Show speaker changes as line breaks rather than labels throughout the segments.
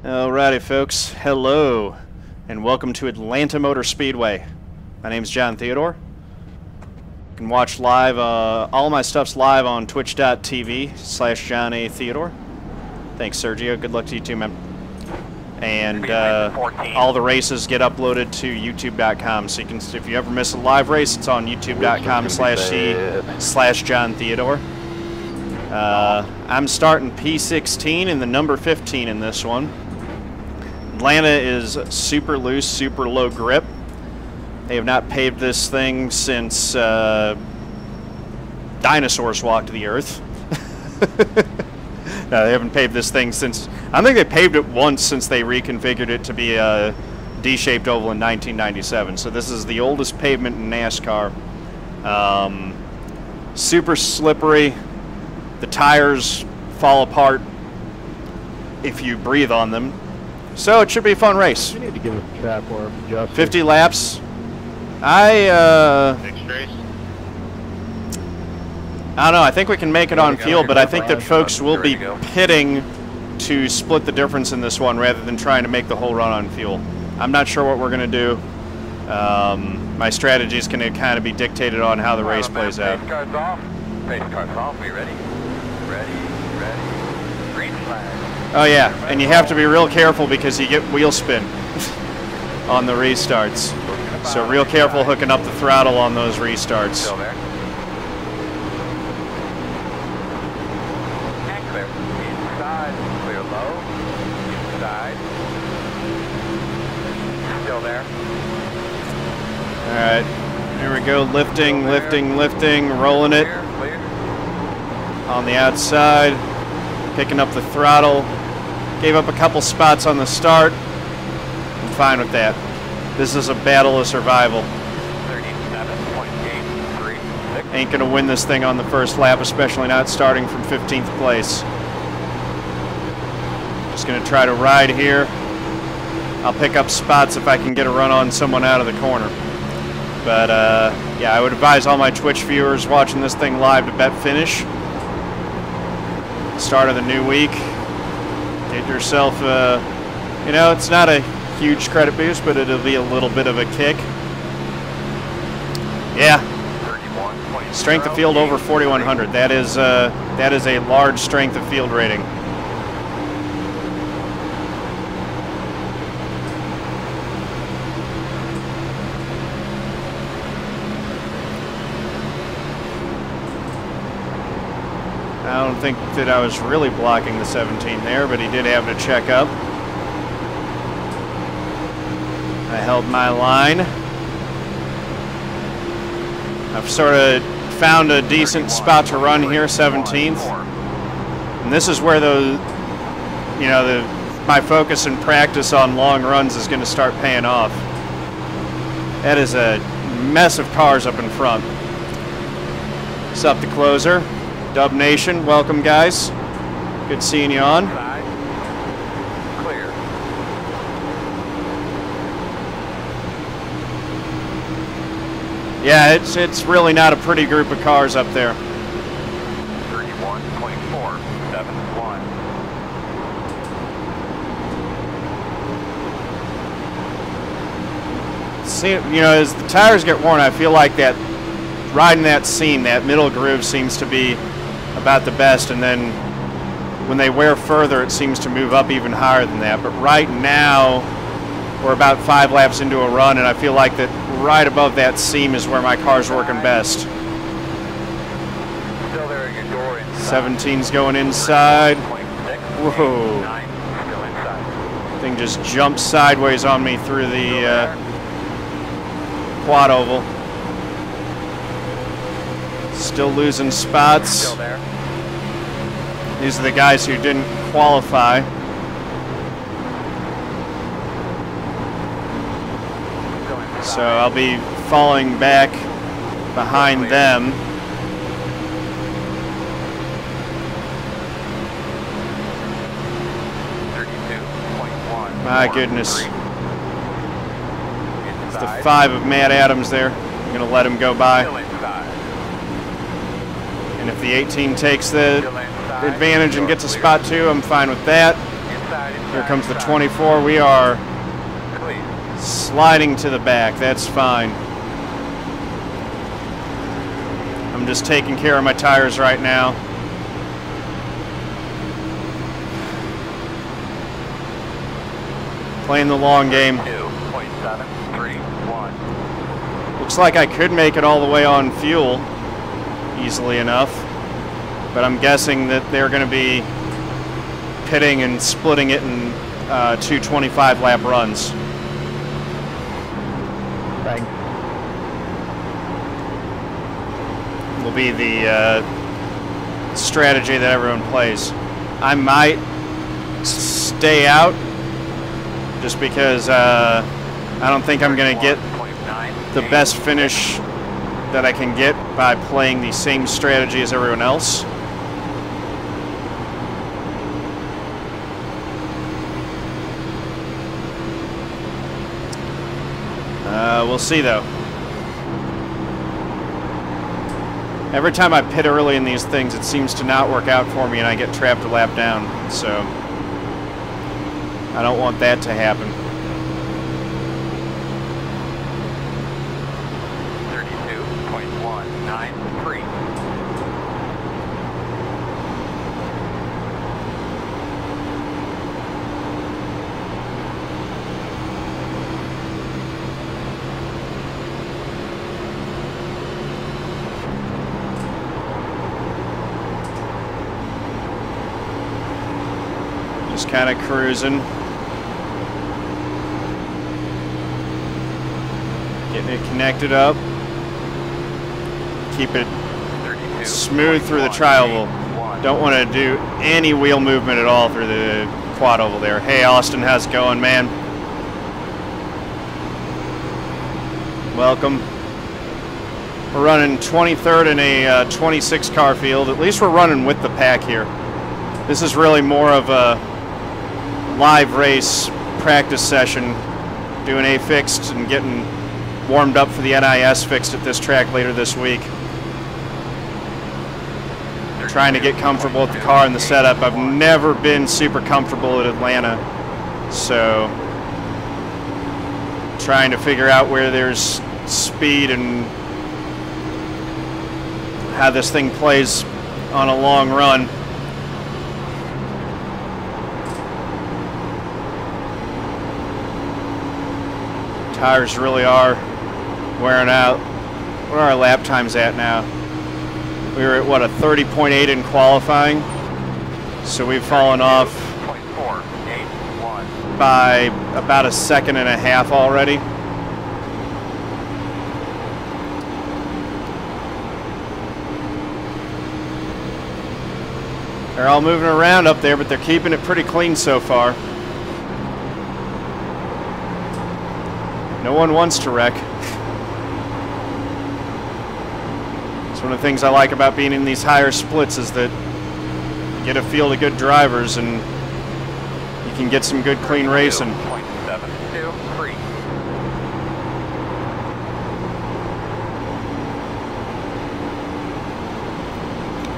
Alrighty, folks. Hello, and welcome to Atlanta Motor Speedway. My name's John Theodore. You can watch live, all my stuff's live on twitch.tv/John A. Theodore. Thanks, Sergio. Good luck to you too, man. And all the races get uploaded to youtube.com, so you can, if you ever miss a live race, it's on youtube.com/John Theodore. I'm starting P16 and the number 15 in this one. Atlanta is super loose, super low grip. They have not paved this thing since dinosaurs walked the earth. No, they haven't paved this thing since, I think they paved it once since they reconfigured it to be a D-shaped oval in 1997. So this is the oldest pavement in NASCAR. Super slippery. The tires fall apart if you breathe on them. So it should be a fun race.
We need to give it a track or adjust.
50 laps. I don't know, I think we can make it on field, but I think that folks will be pitting to split the difference in this one rather than trying to make the whole run on fuel. I'm not sure what we're going to do. My strategy is going to kind of be dictated on how the race plays out.
Pace car's off. Pace car's off. Are you ready? Ready. Green flag.
Oh yeah, and you have to be real careful because you get wheel spin on the restarts. So real careful hooking up the throttle on those restarts.
Still there. And clear. Inside. Clear low. Inside. Still there.
Alright, here we go, lifting, rolling it
Clear.
on the outside, picking up the throttle. Gave up a couple spots on the start. I'm fine with that. This is a battle of survival.
37.836.
Ain't gonna win this thing on the first lap, especially not starting from 15th place. Just gonna try to ride here. I'll pick up spots if I can get a run on someone out of the corner. But yeah, I would advise all my Twitch viewers watching this thing live to bet finish. Start of the new week. Get yourself, you know, it's not a huge credit boost, but it'll be a little bit of a kick. Yeah. Strength of field over 4,100. That is a large strength of field rating. I don't think that I was really blocking the 17 there, but he did have to check up. I held my line. I've sort of found a decent spot to run here, 17th. And this is where my focus and practice on long runs is going to start paying off. That is a mess of cars up in front. What's up, the closer? Dub Nation, welcome guys. Good seeing you on.
Clear.
Yeah, it's really not a pretty group of cars up there.
31.471.
See, you know, as the tires get worn, I feel like that riding that seam, that middle groove seems to be about the best, and then when they wear further, it seems to move up even higher than that. But right now, we're about 5 laps into a run, and I feel like that right above that seam is where my car's working best.
Still there at your door inside.
17's going inside.
6,
Whoa.
9, still inside.
Thing just jumped sideways on me through the quad oval. Still losing spots.
Still there.
These are the guys who didn't qualify. So I'll be falling back behind them. My goodness. It's the 5 of Matt Adams there. I'm going to let him go by. And if the 18 takes the advantage and gets a spot 2, I'm fine with that. Here comes the 24. We are
Clear.
sliding to the back. That's fine. I'm just taking care of my tires right now. Playing the long game.
2.731.
Looks like I could make it all the way on fuel easily enough, but I'm guessing that they're going to be pitting and splitting it in 2 25-lap runs.
Thanks.
Will be the strategy that everyone plays. I might stay out just because I don't think I'm going to get the best finish that I can get by playing the same strategy as everyone else. We'll see though. Every time I pit early in these things, it seems to not work out for me and I get trapped a lap down. So I don't want that to happen.
32.193.
Just kind of cruising. Getting it connected up. Keep it smooth through the trial oval. Don't want to do any wheel movement at all through the quad oval there. Hey Austin, how's it going, man? Welcome. We're running 23rd in a 26 car field. At least we're running with the pack here. This is really more of a live race practice session, doing A fixed and getting warmed up for the NIS fixed at this track later this week. Trying to get comfortable with the car and the setup. I've never been super comfortable at Atlanta, so trying to figure out where there's speed and how this thing plays on a long run. Tires really are wearing out. What are our lap times at now? We were at, what, a 30.8 in qualifying? So we've fallen off by about 1.5 seconds already. They're all moving around up there, but they're keeping it pretty clean so far. No one wants to wreck. It's one of the things I like about being in these higher splits is that you get a field of good drivers and you can get some good clean racing.
0.723.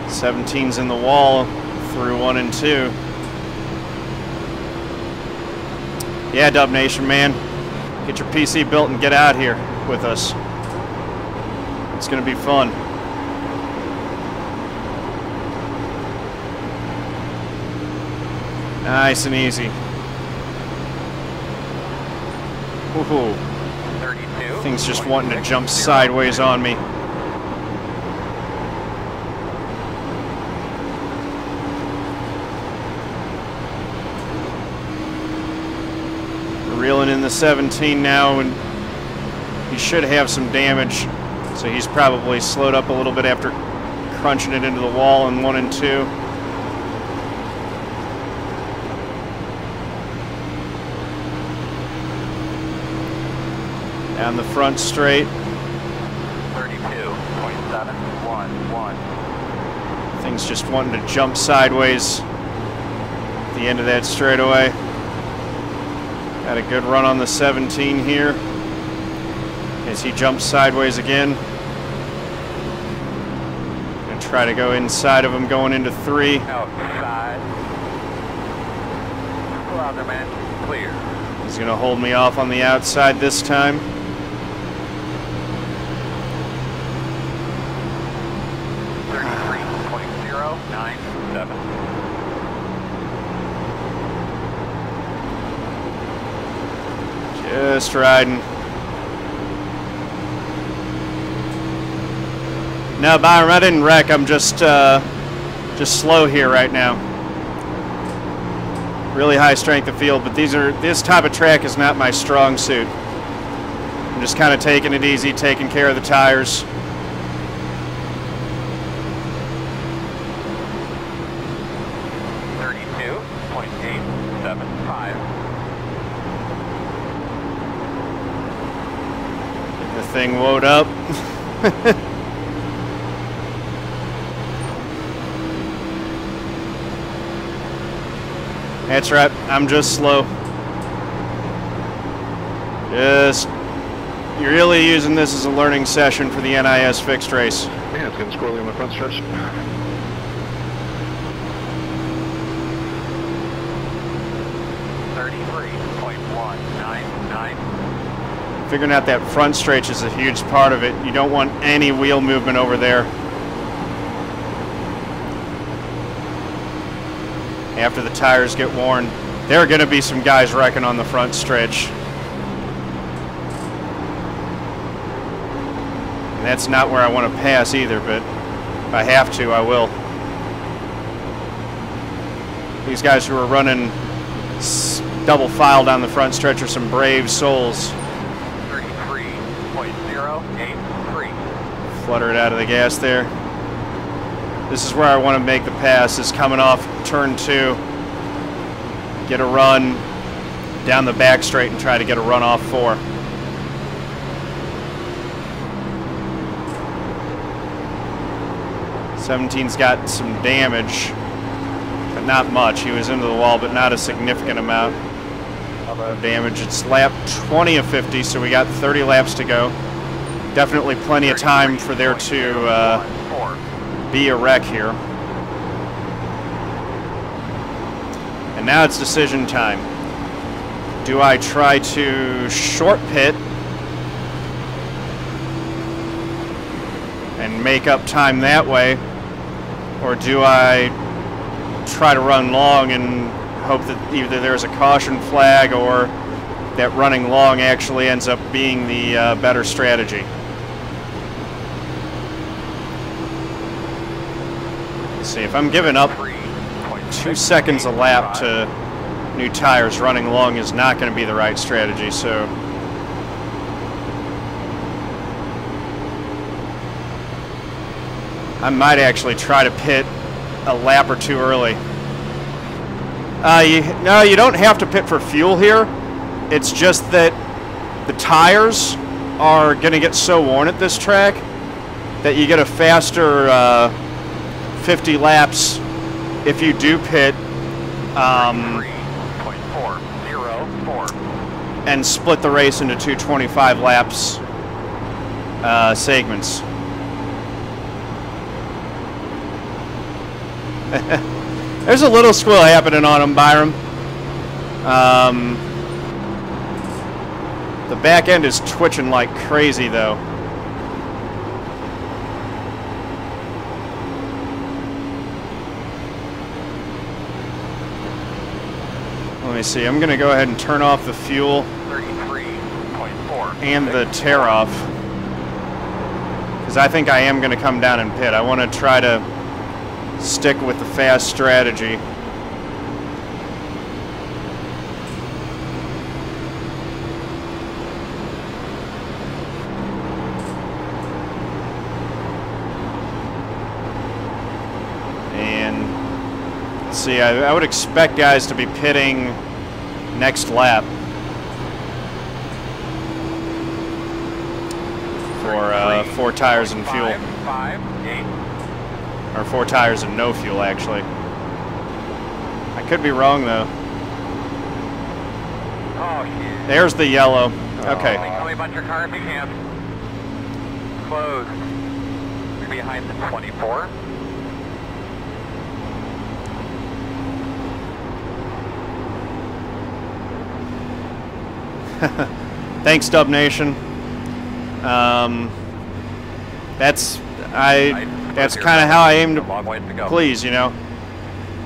17's in the wall through 1 and 2. Yeah, Dub Nation, man. Get your PC built and get out here with us. It's going to be fun. Nice and easy. Woohoo.
32.
Thing's just wanting to jump sideways on me. Reeling in the 17 now, and he should have some damage, so he's probably slowed up a little bit after crunching it into the wall in 1 and 2. Down the front straight.
32.711.
Thing's just wanting to jump sideways at the end of that straightaway. Got a good run on the 17 here as he jumps sideways again. Gonna try to go inside of him going into 3.
Outside. roger, man. Clear.
He's going to hold me off on the outside this time. Just riding. No, Byron, I didn't wreck. I'm just slow here right now. Really high strength of field, but this type of track is not my strong suit. I'm just kind of taking it easy, taking care of the tires. Thing woke up. That's right, I'm just slow. You're really using this as a learning session for the NIS fixed race.
Yeah, it's getting squirrely on the front stretch.
Figuring out that front stretch is a huge part of it. You don't want any wheel movement over there. After the tires get worn, there are going to be some guys wrecking on the front stretch. And that's not where I want to pass either, but if I have to, I will. These guys who are running double file down the front stretch are some brave souls. Flutter it out of the gas there. This is where I want to make the pass, is coming off turn 2. Get a run down the back straight and try to get a run off 4. '17's got some damage, but not much. He was into the wall, but not a significant amount of damage. It's lap 20 of 50, so we got 30 laps to go. Definitely plenty of time for there to be a wreck here. And now it's decision time. Do I try to short pit and make up time that way, or do I try to run long and hope that either there's a caution flag or that running long actually ends up being the better strategy? See, if I'm giving up 2 seconds a lap to new tires, running long is not going to be the right strategy. So I might actually try to pit a lap or 2 early. No, you don't have to pit for fuel here. It's just that the tires are going to get so worn at this track that you get a faster 50 laps if you do pit and split the race into 2 25 laps segments. There's a little squill happening on him, Byram. The back end is twitching like crazy though. Let me see, I'm going to go ahead and turn off the fuel and the tear off, because I think I am going to come down and pit. I want to try to stick with the fast strategy. And let's see, I would expect guys to be pitting next lap for 4 tires and fuel. 8. Or 4 tires and no fuel, actually. I could be wrong, though.
Oh, shit.
There's the yellow. Okay.
Tell me about your car if you can. Close. You're behind the 24.
Thanks, Dub Nation. That's kind of how I aim to please, you know.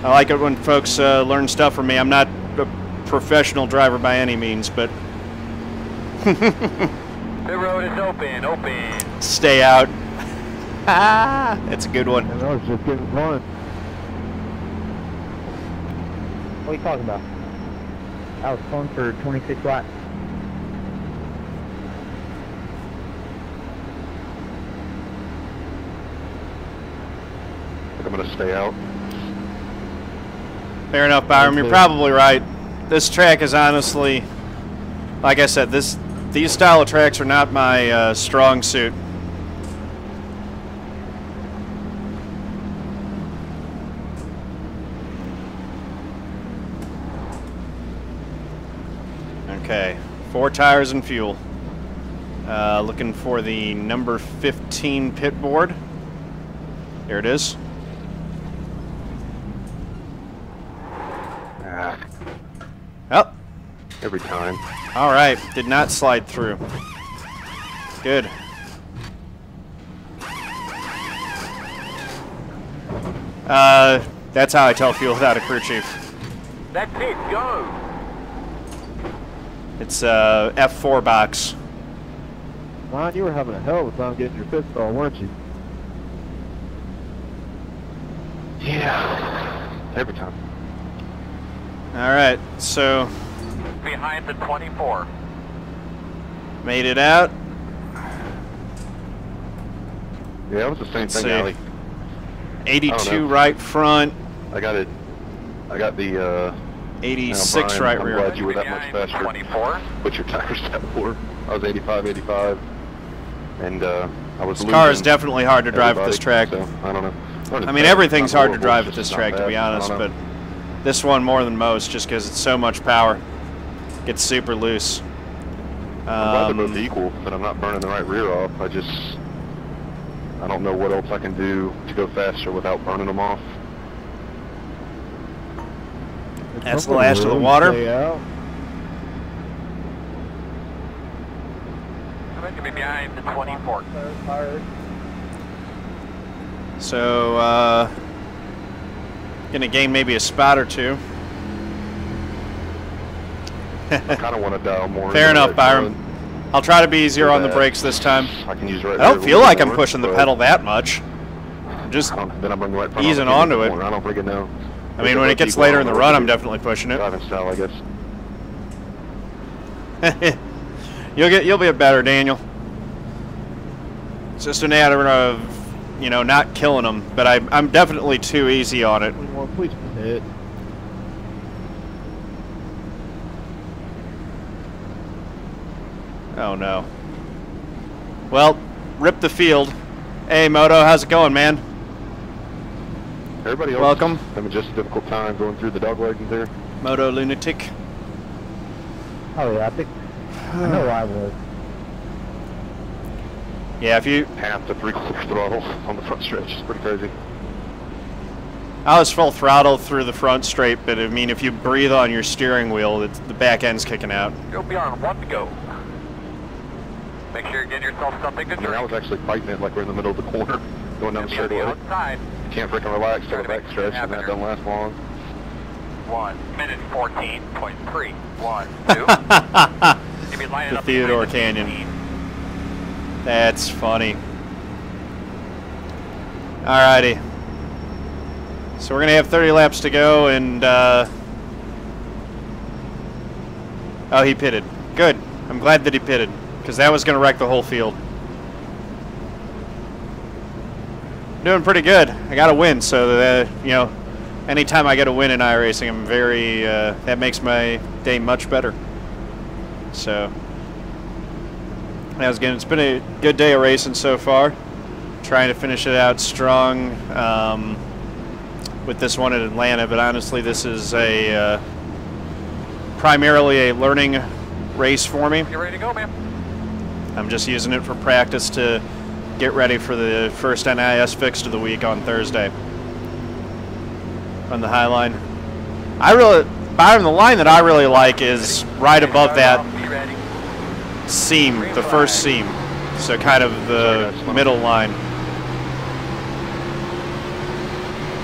I like it when folks learn stuff from me. I'm not a professional driver by any means, but
The road is open.
Stay out. Ah, that's a good one.
I know, it's just getting fun. What are you talking about? That was fun for 26 laps.
I think I'm gonna stay out.
Fair enough, Byron. You're probably right. This track is honestly, like I said, these style of tracks are not my strong suit. Okay, 4 tires and fuel. Looking for the number 15 pit board. There it is. Oh.
Every time.
All right, did not slide through. Good. That's how I tell fuel without a crew chief.
That's it, go!
It's F4 box.
Ron, you were having a hell of a time getting your pit stall, weren't you?
Yeah. Every time.
All right, so
Behind the 24.
made it out.
Yeah, it was the same
Let's
thing,
see.
Allie.
82 right front,
I got it. I got the
86
Brian,
right
I'm
rear.
glad you were that much faster.
24.
Put your tires that for. I was 85, and I was.
This car is
losing
definitely hard to drive at this track.
So, I don't know.
I mean, everything's hard to drive at this
It's not
track, to
bad.
be
I
honest,
don't
but
know.
this one more than most, just because it's so much power. Gets super loose.
I'm glad they're both equal, but I'm not burning the right rear off. I don't know what else I can do to go faster without burning them off.
That's the last of the water.
Stay out.
I'm going to be behind the 24.
So, gonna gain maybe a spot or two.
I kind of want to dial more.
Fair
into
enough,
that
Byron.
front.
I'll try to be easier
So
on the
that
brakes this time.
I can use right
I don't
rear
feel
a
like
little
I'm
more,
pushing the
but
pedal that much. I'm just,
then I'm running right front
easing
off the
onto it.
corner. I don't freaking know.
I mean, when it gets later in the run, I'm definitely pushing it.
Driving style, I guess.
You'll be better, Daniel. It's just a matter of, you know, not killing them, but I'm definitely too easy on it.
21, please hit.
Oh no. Well, rip the field. Hey Moto, how's it going, man?
Everybody else
Welcome.
having just a difficult time going through the dog wagons there.
Moto Lunatic.
Oh yeah, I know I was.
Yeah, if you...
Half to 3/4 throttle on the front stretch. It's pretty crazy.
I was full throttle through the front straight, but I mean, if you breathe on your steering wheel, the back end's kicking out.
You'll be on 1 to go. Make sure you get yourself something to
I mean, I
drink.
was actually fighting it like we're in the middle of the corner, going down the
You'll be on the
straightaway.
outside.
You can't freaking relax till the
Try to
back
make
stretch,
it
and that
happen.
doesn't last long.
1 minute 14.3. 1, 2. You'll be lining
The
up
Theodore
behind the
Canyon.
18.
That's funny. Alrighty. So we're going to have 30 laps to go, and... Oh, he pitted. Good. I'm glad that he pitted, because that was going to wreck the whole field. Doing pretty good. I got a win, so you know, anytime I get a win in iRacing, I'm very, that makes my day much better. So, that was good. It's been a good day of racing so far. Trying to finish it out strong with this one in Atlanta, but honestly, this is a primarily a learning race for me.
You ready to go, man?
I'm just using it for practice to get ready for the first NASCAR Fixed of the week on Thursday on the High Line. Byron, the line that I really like is right above that.
Be ready.
seam, the first seam. So kind of the middle line.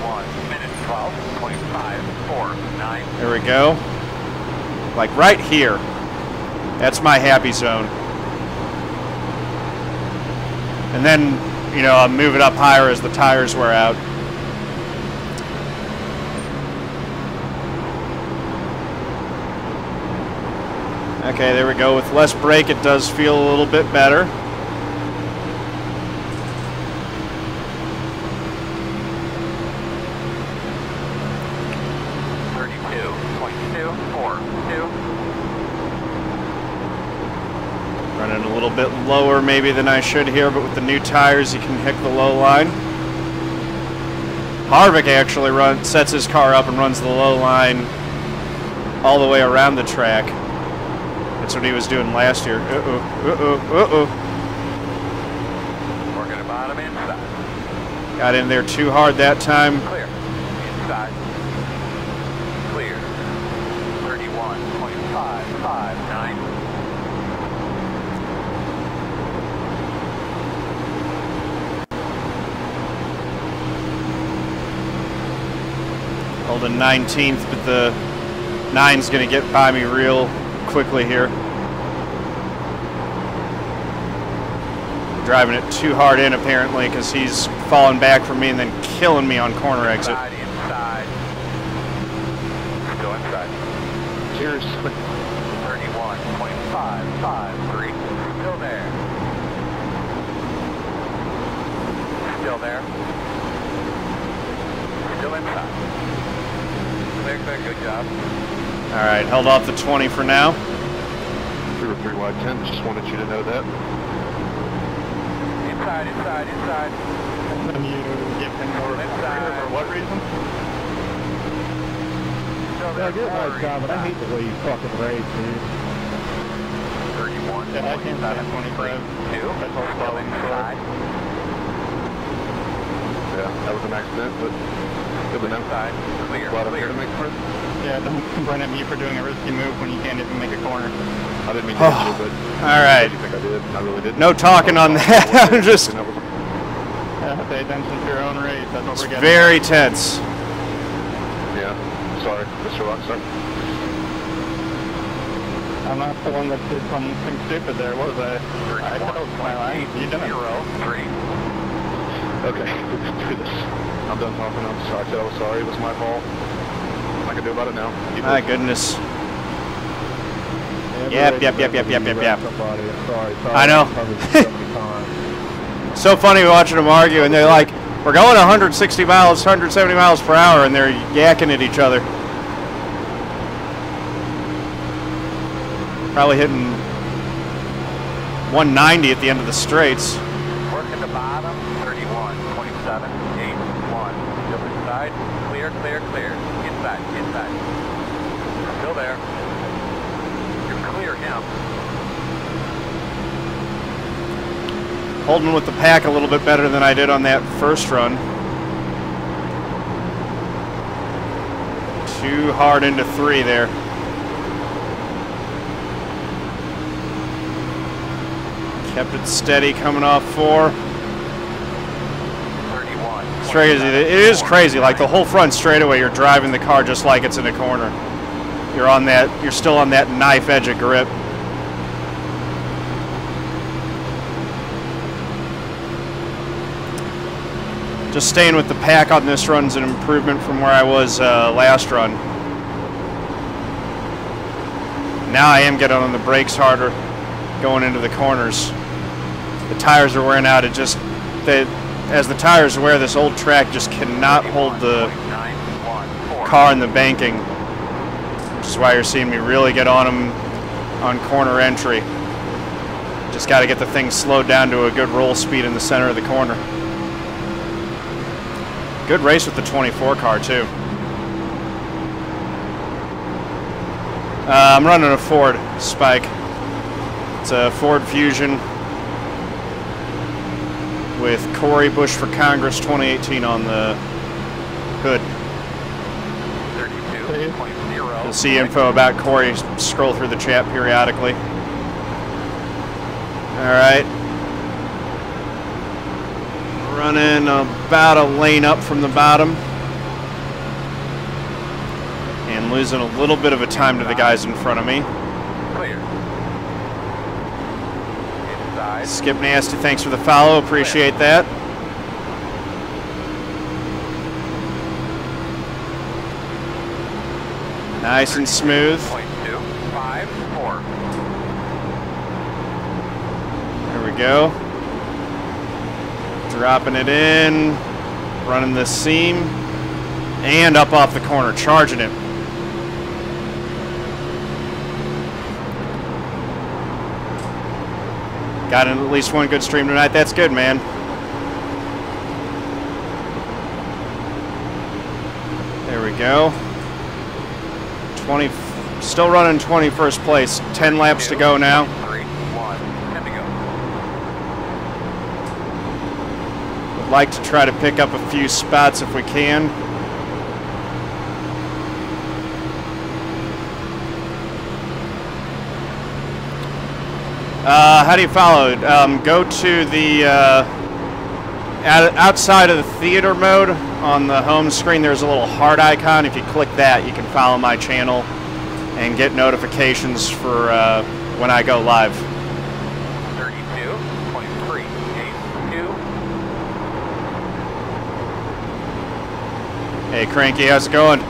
1 minute 12:25:49.
There we go. Like right here. That's my happy zone. And then, you know, I'll move it up higher as the tires wear out. Okay, there we go. With less brake, it does feel a little bit better. Running a little bit lower maybe than I should here, but with the new tires, you can hit the low line. Harvick actually sets his car up and runs the low line all the way around the track. That's what he was doing last year.
Working the bottom inside.
Got in there too hard that time.
Clear. Inside. Clear. 31.559.
Holding 19th, but the 9's going to get by me real quickly here. Driving it too hard in apparently because he's falling back from me and then killing me on corner exit.
Inside. Still inside.
Cheers.
31.553. Still there. Still there. Still inside. Clear, clear, good job.
All right, held off the 20 for now.
2 or 3 wide 10, just wanted you to know that.
Inside, inside, inside.
And then you give him more
Inside.
for what reason?
Still
Yeah,
there.
good nice job, but I hate the way you fucking race, dude.
31.
Yeah, I can't stand 25.
Two.
That's all
Still
following
inside.
Yeah, that was an accident, but good to know.
Inside. Clear,
Glad I'm
clear.
here to make friends.
Yeah, don't complain at me for doing a risky move when you can't even make a corner.
I didn't mean to hit you, but
All right.
you think I did? I really didn't.
No talking on that. I'm just
Yeah, pay attention to your own race. That's what we're getting.
very tense.
Yeah, sorry, Mr. Rockstar.
I'm not the one that did something stupid there, was I? I held my line. You didn't.
0-3.
Okay, let's do this. I'm done talking. I'm sorry. I said I was sorry. It was my fault. I can do about it now.
My goodness.
Yeah,
Yep.
Somebody. Sorry.
I know.
Covered so many times.
So funny watching them argue, and they're like, we're going 160 miles, 170 miles per hour, and they're yakking at each other. Probably hitting 190 at the end of the straights.
Working the bottom. 31.2781. Still inside. Clear, clear, clear. Inside, inside. Still there. You clear him.
Holding with the pack a little bit better than I did on that first run. Too hard into 3 there. Kept it steady coming off 4.
31.
It's crazy. It is crazy. Like the whole front straightaway, you're driving the car just like it's in a corner. You're on that. You're still on that knife edge of grip. Just staying with the pack on this run's an improvement from where I was last run. Now I am getting on the brakes harder going into the corners. The tires are wearing out. As the tires wear, this old track just cannot hold the car in the banking, which is why you're seeing me really get on them on corner entry. Just got to get the thing slowed down to a good roll speed in the center of the corner. Good race with the 24 car too. I'm running a Ford Spike. It's a Ford Fusion with Corey Bush for Congress 2018 on the hood.
32.0.
You'll see info about Corey scroll through the chat periodically. Alright. Running about a lane up from the bottom. And losing a little bit of a time to the guys in front of me.
Clear. Inside.
Skip Nasty, thanks for the follow. Appreciate that. Nice and smooth.
0.254.
There we go. Dropping it in. Running the seam. And up off the corner. Charging it. Got in at least one good stream tonight. That's good, man. There we go. 20, still running 21st place. 10 laps to go now.
3, 1, 10 to go.
Would like to try to pick up a few spots if we can. How do you follow it? Go to the outside of the theater mode on the home screen. There's a little heart icon. If you click that, you can follow my channel and get notifications for when I go live.
32.382.
Hey, Cranky, how's it going?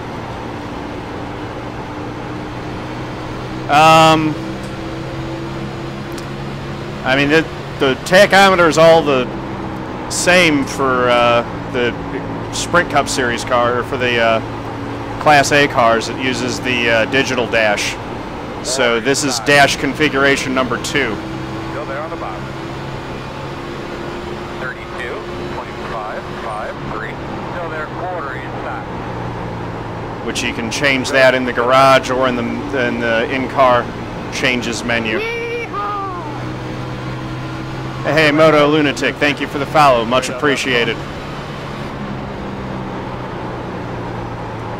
I mean, the tachometer is all the same for the Sprint Cup Series car, or for the Class A cars. It uses the digital dash. So this is dash configuration number 2.
Go there on the bottom. 32.553. Still there, quarter inside.
Which you can change that in the garage or in the in-car changes menu. Hey, Moto Lunatic, thank you for the follow. Much appreciated.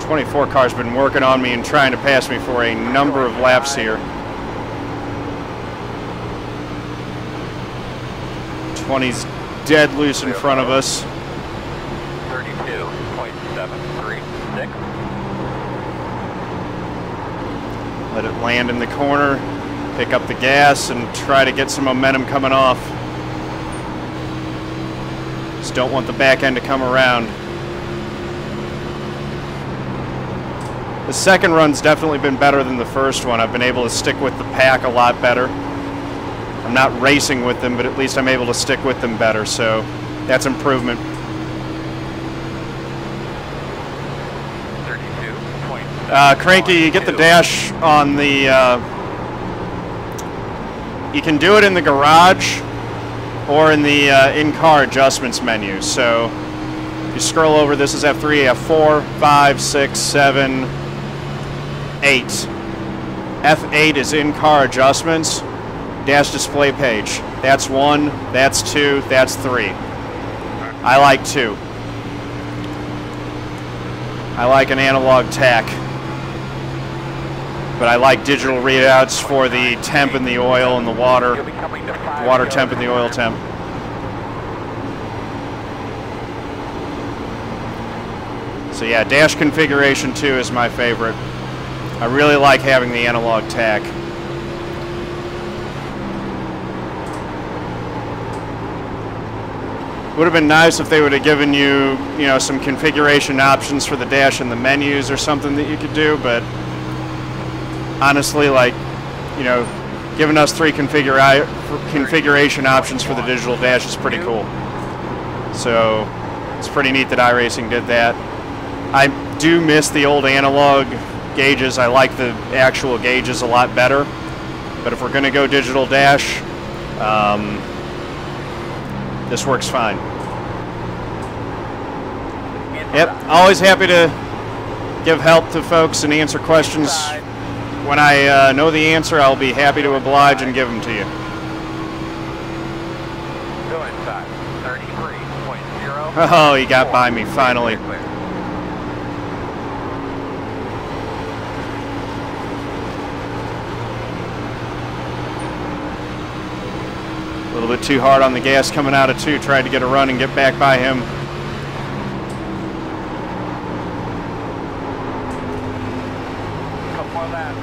24 car's been working on me and trying to pass me for a number of laps here. 20's dead loose in front of us.
32.736.
Let it land in the corner, pick up the gas, and try to get some momentum coming off. Just don't want the back end to come around. The second run's definitely been better than the first one. I've been able to stick with the pack a lot better. I'm not racing with them, but at least I'm able to stick with them better, so that's improvement.
32.7.
Cranky, you get the dash on the... you can do it in the garage or in the in-car adjustments menu. So if you scroll over, this is F3, F4, 5, 6, 7, 8. F8 is in-car adjustments, dash display page. That's 1, that's 2, that's 3. I like 2. I like an analog tack. But I like digital readouts for the temp and the oil and the water temp and the oil temp. So yeah, dash configuration 2 is my favorite. I really like having the analog tack. Would have been nice if they would have given you, some configuration options for the dash in the menus or something that you could do, but honestly, giving us 3 configuration options for the digital dash is pretty cool. So it's pretty neat that iRacing did that. I do miss the old analog gauges. I like the actual gauges a lot better. But if we're going to go digital dash, this works fine. Yep, always happy to give help to folks and answer questions. When I know the answer, I'll be happy to oblige and give them to you.
Go inside. 33.0.
Oh, he got by me, finally. too hard on the gas coming out of 2. Tried to get a run and get back by him.
Couple more laps.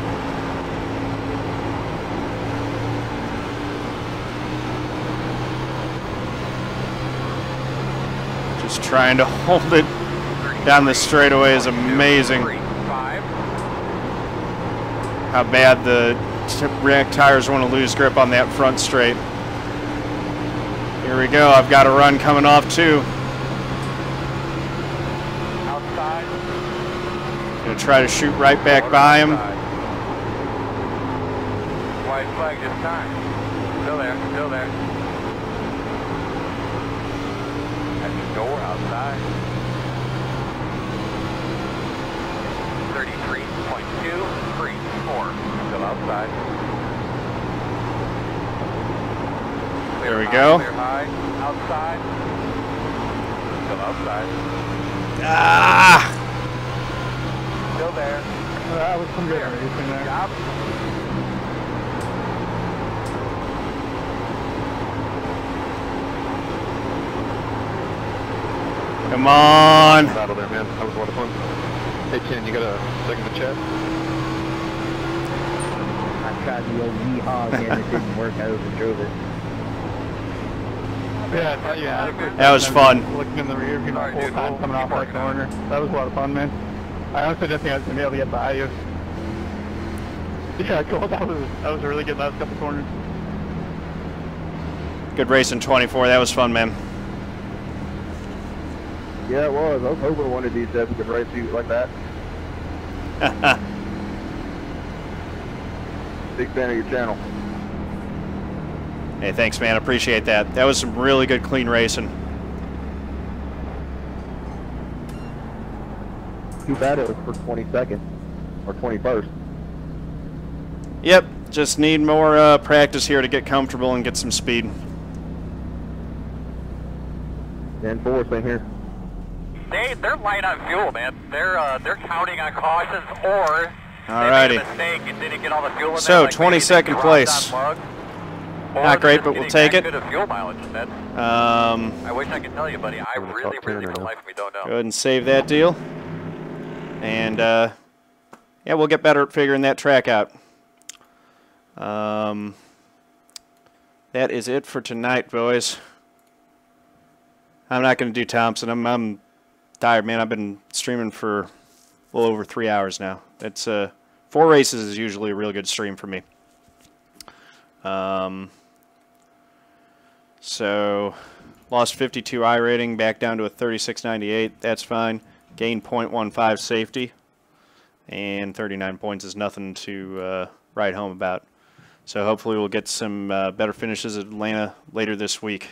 Just trying to hold it down the straightaway is amazing.
5.
How bad the rear tires want to lose grip on that front straight. Here we go. I've got a run coming off 2.
Outside.
Gonna try to shoot right back by him.
White flag this time. Still there, still there. At the door outside. 33.234. Still outside.
There we go.
Clear high. Outside. Still outside.
Ah!
Still there.
That was some good racing there.
Job.
Come on.
Battle there, man. That was a lot of fun. Hey, Ken, you got a second to chat?
I tried the old yeehaw again, it didn't work, I overdrove it.
Yeah.
That was fun.
Looking in the rear view
Sorry,
the whole
dude,
time
we'll
coming off
keep
that
working on
corner. That was a lot of fun, man. I honestly didn't think I was going to be able to get by you. Yeah, cool. That was a really good last couple corners.
Good race in 24. That was fun, man.
Yeah, it was. I was hoping one of these days we could race you like that. Big fan of your channel.
Hey, thanks, man. Appreciate that. That was some really good, clean racing.
Too bad it was for 22nd or 21st.
Yep, just need more practice here to get comfortable and get some speed.
10-4, same here.
They're light on fuel, man. They're counting on cautions or
Alrighty.
they made a mistake and didn't get all the fuel in
So,
there. Like
22nd place. Not great, but we'll take it.
Good of fuel mileage instead. I wish I could tell you, buddy. I really, for the life of me, don't know.
Go ahead and save that deal. And, yeah, we'll get better at figuring that track out. That is it for tonight, boys. I'm not going to do Thompson. I'm tired, man. I've been streaming for a little over 3 hours now. It's 4 races is usually a real good stream for me. So lost 52 iRating, back down to a 36.98. That's fine. Gained 0.15 safety, and 39 points is nothing to write home about. So hopefully we'll get some better finishes at Atlanta later this week.